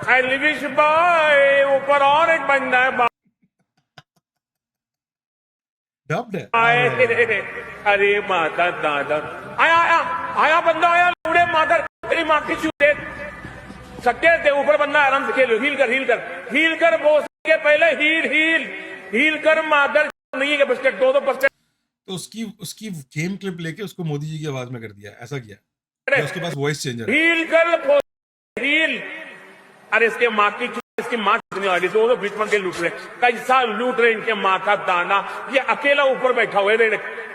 एलविश भाई ऊपर और एक बंदा है Dubbed it. अरे माता दादा आया आया आया बंदा आया लौड़े मादर तेरी माँ की चूते सके थे ऊपर बंदा आराम से खेलो हील कर बोस के पहले हील कर मादर नहीं है बस दो बस तो उसकी गेम क्लिप लेके उसको मोदी जी की आवाज में कर दिया, ऐसा किया या उसके पास वॉइस चेंजर है। हील अरे इसके माँ की इसकी माँ कितनी वाली दो बीच में के लूट रहे कैसा लूट रहे इनके माँ का दाना। ये अकेला ऊपर बैठा हुआ है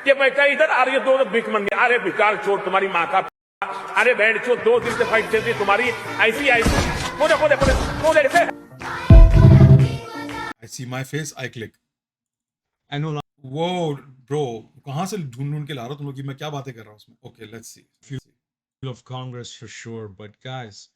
ये बैठा इधर अरे ये दो बीच में अरे बेकार छोड़ तुम्हारी माँ का अरे बैठ छो 2 दिन से फाइट चल रही तुम्हारी ऐसी I see my face, I click. I know. Whoa, bro, कहाँ से ढूंढ के ला रहा हो तुम लोग कि मैं क्या बातें कर रहा हूँ उसमें? Okay, let's see. Feel of Congress for sure, but guys,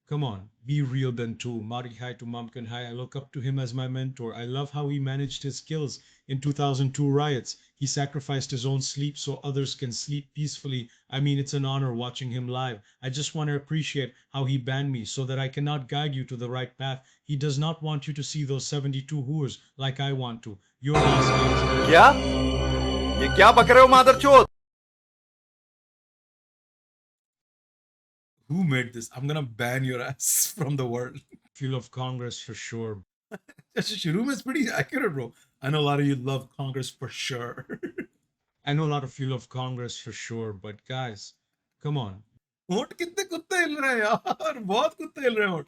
come on, be real then too. Mari Hai to Mumkin Hai, I look up to him as my mentor. I love how he managed his skills in 2002 riots. He sacrificed his own sleep so others can sleep peacefully. I mean, it's an honor watching him live. I just want to appreciate how he banned me so that I cannot guide you to the right path. He does not want you to see those 72 whores like I want to. Your last name. क्या? ये क्या बक रहे हो मादरचोद? Who made this? I'm gonna ban your ass from the world. Feel of Congress for sure. Shiruma is pretty accurate, bro. I know a lot of you love Congress for sure. I know a lot of feel of Congress for sure, but guys, come on. होंठ कितने कुत्ते हिल रहे हैं यार, बहुत कुत्ते हिल रहे हैं होंठ,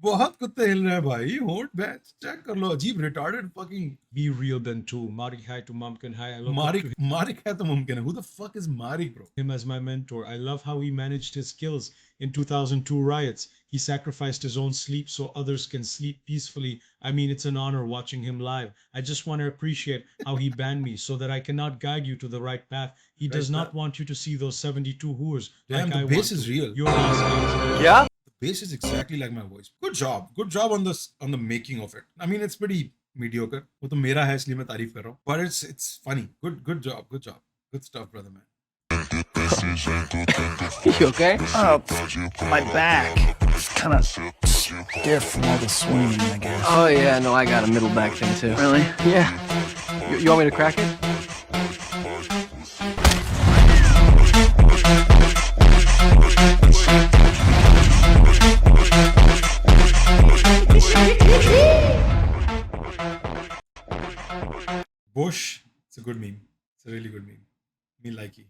बहुत कुत्ते हिल रहे हैं भाई होंठ। बैच चेक कर लो, अजीब retarded fucking. Be real then too. Mari Hai to Mumkin Hai. I look up to Marik है तो मुमकिन है। Who the fuck is Marik, bro? him as my mentor. I love how he managed his skills in 2002 riots. He sacrificed his own sleep so others can sleep peacefully. I mean, it's an honor watching him live. I just want to appreciate how he banned me so that I cannot guide you to the right path. He does not want you to see those 72 whores Damn, like the I bass want is to. real. Your last name. क्या? The bass is exactly like my voice. Good job on this, on the making of it. I mean, it's pretty mediocre. वो तो मेरा है इसलिए मैं तारीफ कर रहा हूँ. But it's funny. Good job. Good stuff, brother man. You okay? My back. It's kind of stiff from all the swinging, I guess. Oh yeah, no, I got a middle back thing too. Really? Yeah. You want me to crack it? Bush. It's a good meme. It's a really good meme. Me likey.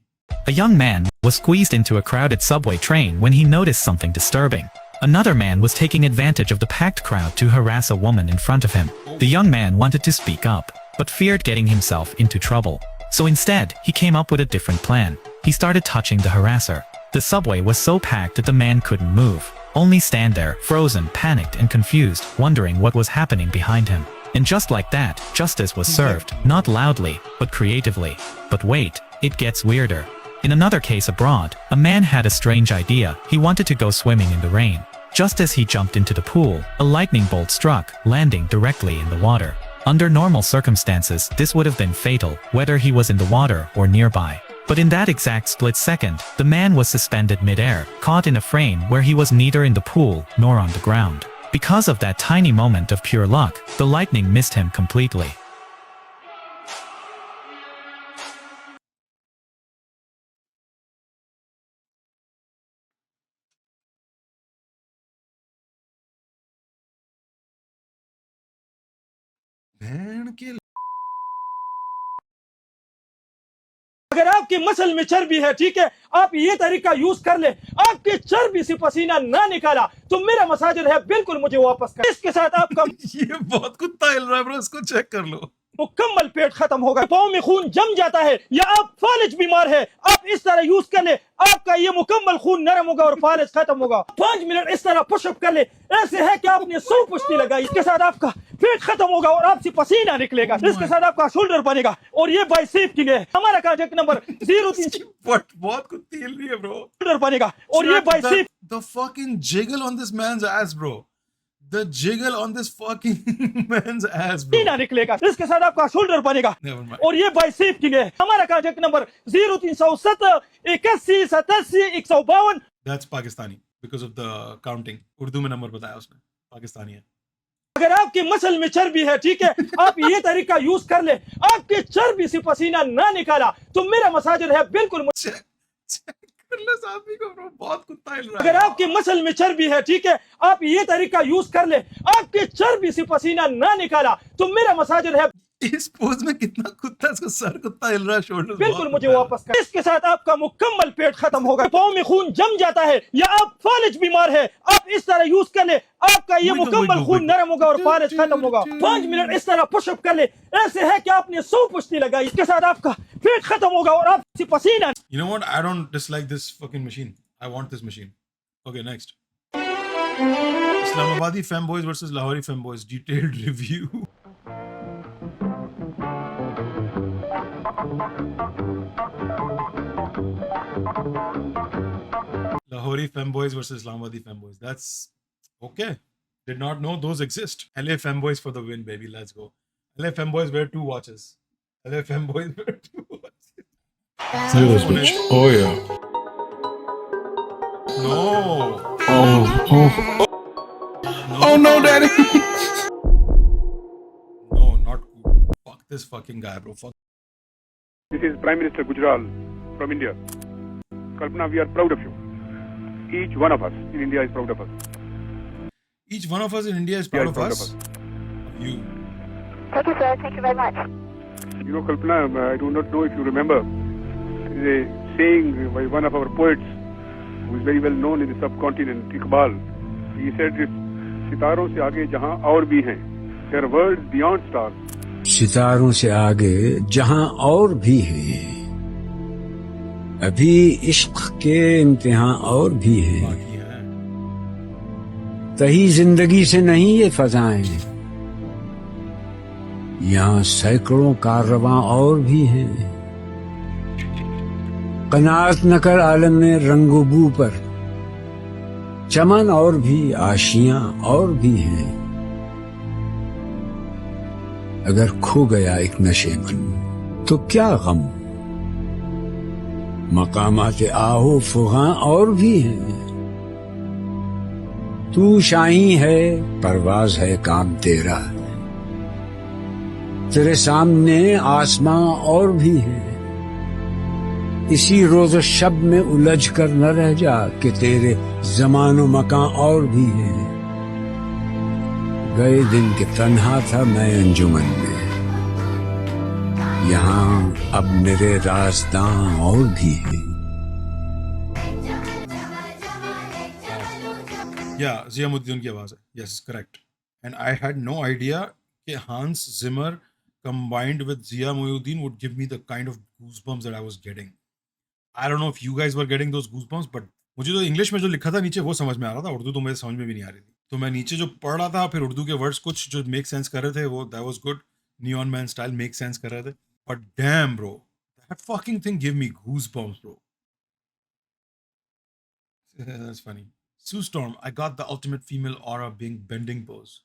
A young man was squeezed into a crowded subway train when he noticed something disturbing. Another man was taking advantage of the packed crowd to harass a woman in front of him. The young man wanted to speak up, but feared getting himself into trouble. So instead, he came up with a different plan. He started touching the harasser. The subway was so packed that the man couldn't move, only stand there, frozen, panicked and confused, wondering what was happening behind him. And just like that, justice was served, not loudly, but creatively. But wait, it gets weirder. In another case abroad, a man had a strange idea. He wanted to go swimming in the rain. Just as he jumped into the pool, a lightning bolt struck, landing directly in the water. Under normal circumstances, this would have been fatal, whether he was in the water or nearby. But in that exact split second, the man was suspended mid-air, caught in a frame where he was neither in the pool nor on the ground. Because of that tiny moment of pure luck, the lightning missed him completely. बहन के अगर आपके muscle में चर्बी है, ठीक है, आप ये तरीका यूज कर ले, आपके चर्बी से पसीना ना निकाला तो मेरा मसाजर है, बिल्कुल मुझे वापस कर। इसके साथ आपका ये बहुत कुत्ता हिल रहा है ब्रो, इसको चेक कर लो। मुकम्मल पेट खत्म होगा, पाँव में खून जम जाता है या आप फालिज बीमार है, आप इस तरह यूज कर ले, आपका ये मुकम्मल खून नरम होगा और फालिज खत्म होगा। 5 मिनट इस तरह पुशअप कर ले, ऐसे है कि आपने 100 पुश्ती लगाई, इसके साथ आपका पेट खत्म होगा और आपसे पसीना निकलेगा, इसके साथ आपका शोल्डर बनेगा और ये बाइसेप के लिए हमारा कॉन्टैक्ट नंबर 03 बहुत कुत्ती हिल रही है ब्रो। शोल्डर बनेगा और ये bicep The fucking jiggle on this man's ass, bro. The jiggle on this fucking man's ass, bro. पसीना निकलेगा, इसके साथ आपका शोल्डर बनेगा Never mind. और ये बाइसेप के लिए हमारा contact number 0307 81 87 152। That's Pakistani because of the counting. Urdu में नंबर बताया उसने। पाकिस्तानी है. अगर आपकी मसल में चर्बी है, ठीक है, आप ये तरीका यूज कर ले, आपकी चर्बी से पसीना ना निकाला तो मेरा मसाजर है बिल्कुल Check कर लो इस आदमी को bro, बहुत कुत्ता हिल रहा अगर है. आपकी मसल में चर्बी है, ठीक है, आप ये तरीका यूज कर ले, आपकी चर्बी से पसीना ना निकाला तो मेरा मसाजर है इस पोज में कितना कुत्ता, इसका सर कुत्ता हिल रहा है, शोल्डर बिल्कुल मुझे वापस कर. इसके साथ आपका मुकम्मल पेट खत्म होगा, पाँव में खून जम जाता है या आप फालिज बीमार है, आप इस तरह यूज कर ले, आपका ये मुकम्मल खून नरम होगा और फालिज खत्म होगा. 5 मिनट इस तरह पुशअप कर ले, ऐसे है कि आपने 100 पुश्ती लगाई. इसके साथ आपका पेट खत्म होगा और आपसे पसीना. You know what? I don't dislike this fucking machine. I want this machine. Okay, next. Islamabadi femboys versus Lahori femboys. Detailed review. Lahori femboys versus Islamabadi femboys. That's okay. Did not know those exist. LA femboys for the win, baby. Let's go. LA femboys wear 2 watches. LA femboys wear 2 watches. Look at this bitch. Oh yeah. No. Oh. Oh no, daddy. No, not cool. Fuck this fucking guy, bro. Fuck. This is Prime Minister Gujral from India. Kalpana, we are proud of you. Each one of us in India is proud of us. Each one of us in India is proud of us. You. Thank you, sir. Thank you very much. You know, Kalpana, I do not know if you remember. There is a saying by one of our poets who is very well known in the subcontinent, Iqbal. He said, सितारों से आगे जहां और भी हैं. There are worlds beyond stars. सितारों से आगे जहां और भी हैं, अभी इश्क के इम्तिहान और भी हैं. तही जिंदगी से नहीं ये फजाएं, यहाँ सैकड़ों कारवां और भी हैं. कनात न कर आलम में रंगोबू पर, चमन और भी आशियां और भी हैं. अगर खो गया एक नशे में तो क्या गम, मकामात आओ फुगां और भी हैं. तू शाही है, परवाज है काम तेरा, तेरे सामने आसमां और भी हैं. इसी रोज शब में उलझ कर न रह जा कि तेरे जमानो मकान और भी हैं. गए दिन के तन्हा था मैं अंजुमन में, यहाँ अब मेरे रास्तां और भी हैं. Yeah, Zia Muddin की आवाज है. Yes, correct. And I had no idea कि Hans Zimmer combined with Zia Muhyiddin would give me the kind of goosebumps that I was getting. I don't know if you guys were getting those goosebumps, but मुझे तो English में जो लिखा था नीचे वो समझ में आ रहा था, उर्दू तो मुझे समझ में भी नहीं आ रही थी. तो मैं नीचे जो पढ़ रहा था, फिर उर्दू के वर्ड्स कुछ जो मेक सेंस कर रहे थे, वो that was good. Neon Man style make sense कर रहे थे. But damn, bro, that fucking thing gave me goosebumps, bro. That's funny. Sue Storm, I got the ultimate female aura being bending pose.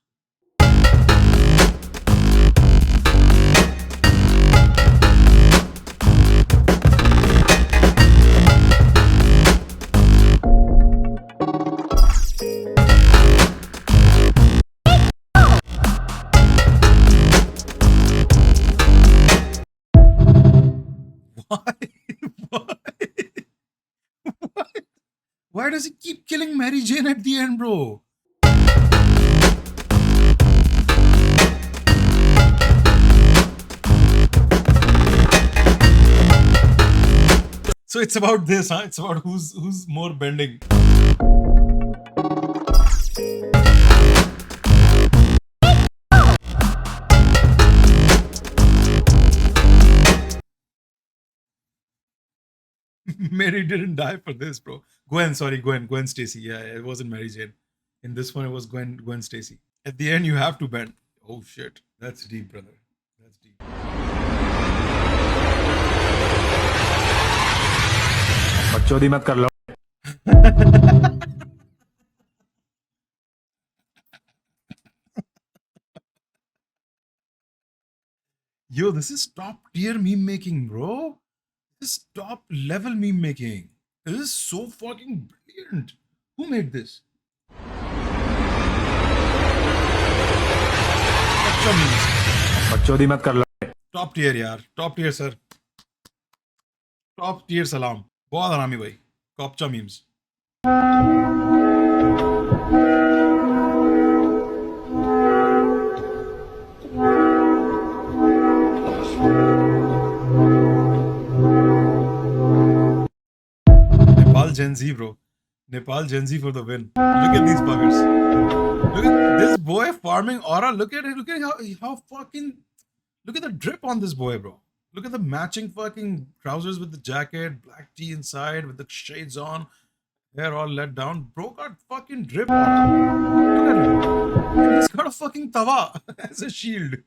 Why does he keep killing Mary Jane at the end, bro? So it's about this, huh? It's about who's more bending. Mary didn't die for this, bro. Gwen Stacy. Yeah, it wasn't Mary Jane. In this one, it was Gwen Stacy. At the end, you have to bend. Oh shit, that's deep, brother. That's deep. बकचोदी मत कर लो. Yo, this is top tier meme making, bro. This is top level meme making. This is so fucking brilliant. Who made this? Copcha memes. बकचोदी मत कर लो. Top tier यार. Top tier sir. Top tier सलाम. बहुत हरामी भाई. Copcha memes. Nepal Gen Z, bro. Nepal Gen Z for the win. Look at these buggers. Look at this boy farming aura. Look at it. Look at how fucking. Look at the drip on this boy, bro. Look at the matching fucking trousers with the jacket, black tee inside with the shades on, hair all let down. Bro got fucking drip on him. Look at him. And he's got a fucking tawa as a shield.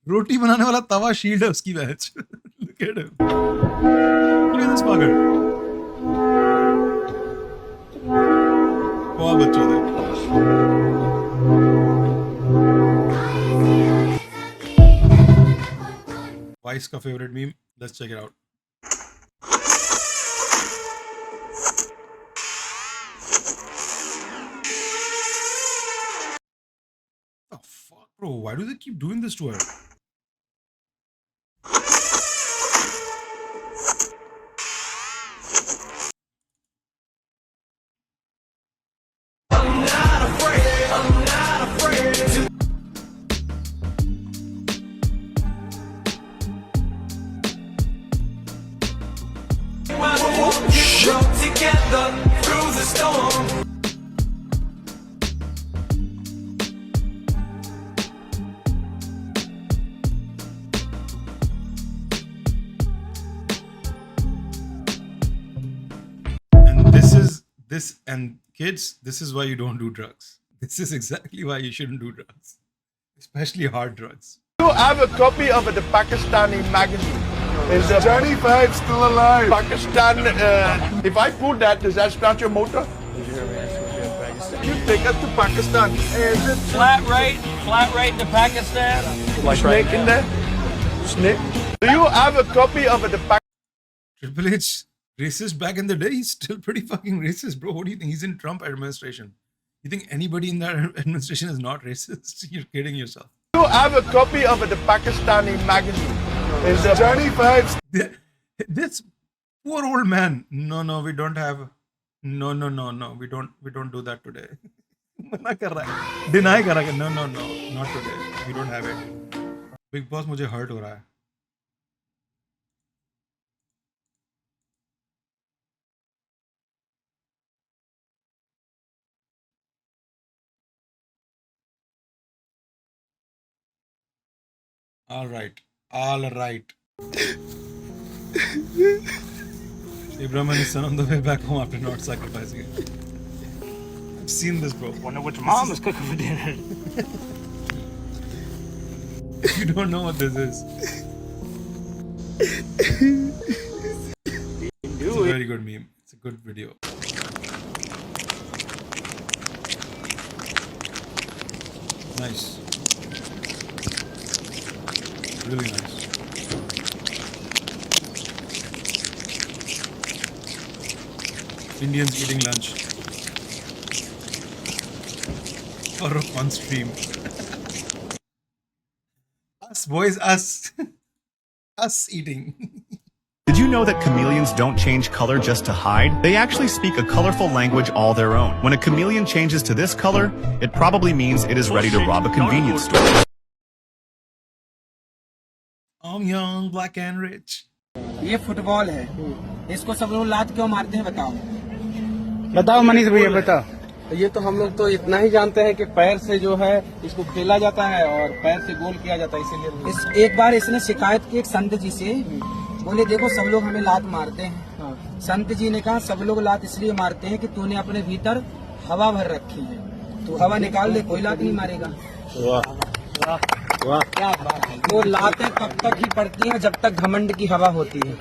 Roti banane wala tawa shield hai uski match. Look at him. Look at this bugger. बहुत बच्चों थे. Vice का favorite meme. Let's check it out. What the fuck, bro? Why do they keep doing this to her? And kids, this is why you don't do drugs. This is exactly why you shouldn't do drugs, especially hard drugs. You have a copy of the Pakistani magazine. Is Johnny Five still alive? Pakistan. If I put that, does that start your motor? You take us to Pakistan. Is it Flat rate to Pakistan. like snake in there? Snake. Do you have a copy of the Pakistan? Triple H, racist back in the day, he's still pretty fucking racist, bro. What do you think? He's in Trump administration. You think anybody in that administration is not racist? You're kidding yourself. You have a copy of the Pakistani magazine. Is Johnny Five? This poor old man. No, we don't have. No. We don't do that today. मना कर रहा है. Deny कर रहा है. No, not today. We don't have it. Big Boss मुझे hurt हो रहा है. All right. Abraham and his son on the way back home after not sacrificing it. I've seen this, bro. Wonder what your mom is cooking for dinner. You don't know what this is. It's a very good meme. It's a good video. Nice. Really nice. Indians eating lunch. Or a fun stream. Us boys, us. Us eating. Did you know that chameleons don't change color just to hide? They actually speak a colorful language all their own. When a chameleon changes to this color, it probably means it is ready to rob a convenience store. I'm young, black and rich. ये football है, इसको सब लोग लात क्यों मारते हैं बताओ? बताओ मनीष भैया बताओ. ये तो हम लोग तो इतना ही जानते हैं कि पैर से जो है इसको खेला जाता है और पैर से गोल किया जाता है, इसीलिए एक बार इसने शिकायत की एक संत जी से, बोले देखो सब लोग हमें लात मारते हैं. संत जी ने कहा सब लोग लात इसलिए मारते हैं कि तूने अपने भीतर हवा भर रखी है, तू हवा निकाल दे कोई लात नहीं मारेगा. क्या बात है. वो लातें तब तक ही पड़ती हैं जब तक घमंड की हवा होती है.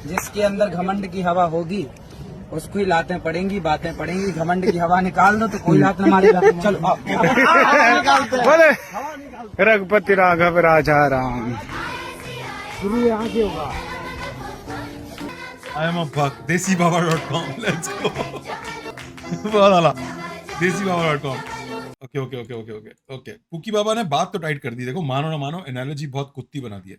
जिसके अंदर घमंड की हवा होगी उसको ही लातें पड़ेंगी, बातें पड़ेंगी. घमंड की हवा निकाल दो तो कोई लात न मारेगा. चलो बोले रघुपति राघव राजा राम. शुरू यहाँ से होगा. I am a buck. DesiBaba.com. Let's go. Desibaba.com. Okay okay okay okay okay okay कुकी बाबा ने बात तो टाइट कर दी. देखो मानो ना मानो एनालॉजी बहुत कुत्ती बना दी है.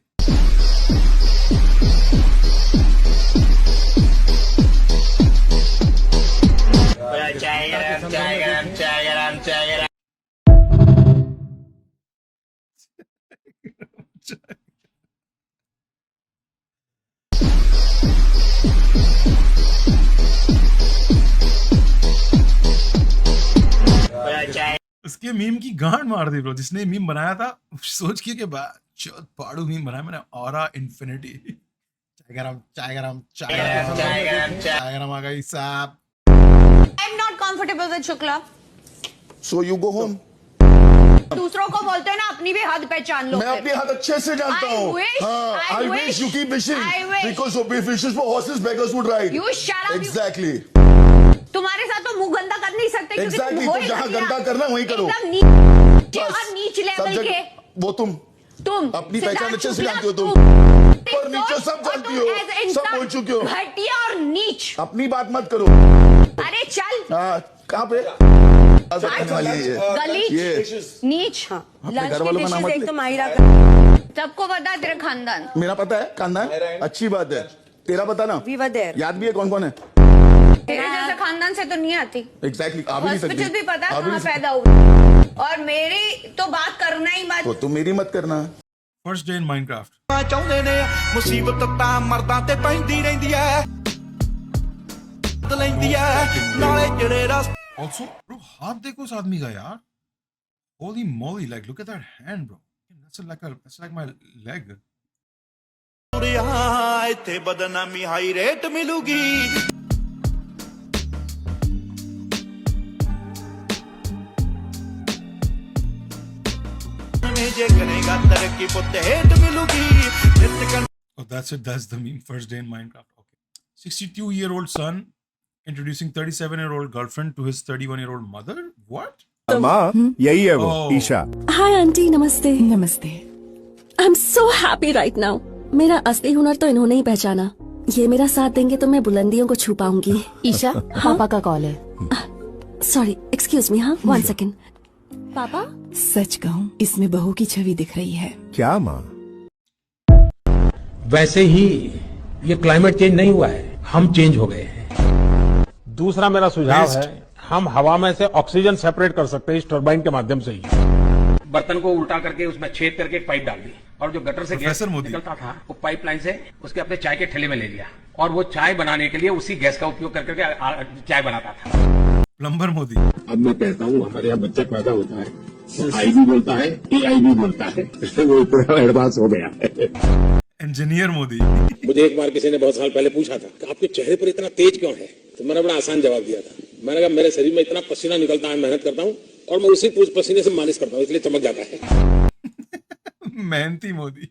उसके मीम की गांड मार दी ब्रो. जिसने मीम बनाया था सोच के बाद पाड़ू मीम बनाया मैंने. Aura infinity. चाय गरम आ गई साहब. I'm not comfortable with Shukla. So you go home. दूसरों को बोलते हैं ना अपनी भी हद पहचान लो. मैं अपनी हद अच्छे से जानता हूँ. I wish you keep wishing. Because if wishes for horses, beggars would ride. You shut up. Exactly. तुम्हारे साथ तो मुंह गंदा कर नहीं सकते क्योंकि Exactly. तुम हो तो ही जहाँ घटिया. गंदा करना वहीं करो. एकदम नीच लेवल के. वो तुम अपनी पहचान अच्छे से जानती हो. तुम पर नीचे सब जानती हो. सब बोल चुकी हो. घटिया और नीच. अपनी बात मत करो. अरे चल. कहाँ पे गली नीच. घर वालों का नाम एक तो माहिरा. सबको पता है तेरा खानदान. मेरा पता है खानदान. अच्छी बात है. तेरा पता ना. याद भी है कौन कौन है. तेरे जैसे खानदान से तो नहीं आती. एग्जैक्टली. आ भी नहीं सकती. हॉस्पिटल भी पता है कहाँ पैदा हुई. और मेरी तो बात करना ही मत. तो तुम मेरी मत करना. First day in Minecraft. ਚਾਹੁੰਦੇ ਨੇ ਮੁਸੀਬਤ ਤਾਂ ਮਰਦਾਂ ਤੇ ਪੈਂਦੀ ਰਹਿੰਦੀ ਐ. ਲੈਂਦੀ ਐ ਨਾਲੇ ਜਿਹੜੇ ਰਸ. Also, bro, हाथ देखो उस आदमी का यार. Holy moly, like look at that hand, bro. That's like my leg. ਇੱਥੇ ਬਦਨਾਮੀ ਹਾਈ ਰੇਟ ਮਿਲੂਗੀ. ਜੇ ਕਰੇਗਾ ਤਰੱਕੀ ਪੁੱਤ ਹੇਟ ਮਿਲੂਗੀ. Oh, that's it. That's the meme. First day in Minecraft. Okay. 62-year-old son introducing 37-year-old girlfriend to his 31-year-old mother. What? माँ यही है वो Oh. ईशा. Hi aunty. नमस्ते. नमस्ते. I am so happy right now. मेरा असली हुनर तो इन्होंने ही पहचाना. ये मेरा साथ देंगे तो मैं बुलंदियों को छू पाऊंगी. ईशा पापा का कॉल है. Sorry excuse me. हाँ 1 सेकेंड. पापा सच कहूँ इसमें बहू की छवि दिख रही है. क्या माँ? वैसे ही ये क्लाइमेट चेंज नहीं हुआ है. हम चेंज हो गए हैं. दूसरा मेरा सुझाव है हम हवा में से ऑक्सीजन सेपरेट कर सकते हैं इस टरबाइन के माध्यम से ही. बर्तन को उल्टा करके उसमें छेद करके एक पाइप डाल दी और जो गटर से गैस निकलता था वो पाइपलाइन से उसके अपने चाय के ठेले में ले लिया और वो चाय बनाने के लिए उसी गैस का उपयोग करके चाय बनाता था. प्लम्बर मोदी. अब मैं कहता हूँ हमारे यहाँ बच्चा पैदा होता है आई भी बोलता है AI भी बोलता है. वो इतना एडवांस हो गया है. इंजीनियर मोदी. मुझे एक बार किसी ने बहुत साल पहले पूछा था कि आपके चेहरे पर इतना तेज क्यों है. तो मैंने बड़ा आसान जवाब दिया था. मैंने कहा मेरे शरीर में इतना पसीना निकलता है मेहनत करता हूँ और मैं उसी पसीने से मालिश करता हूँ इसलिए चमक जाता है. मेहनती Modi.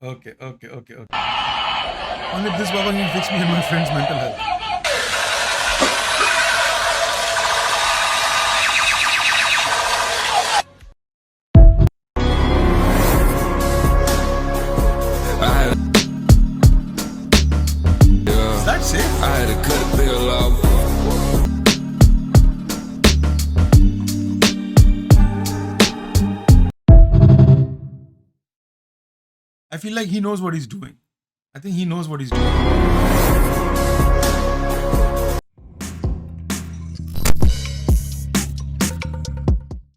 Okay. Only this Baba can fix me and my friend's mental health. Is that safe? I had to cut a bill off. I feel like he knows what he's doing. I think he knows what he's doing.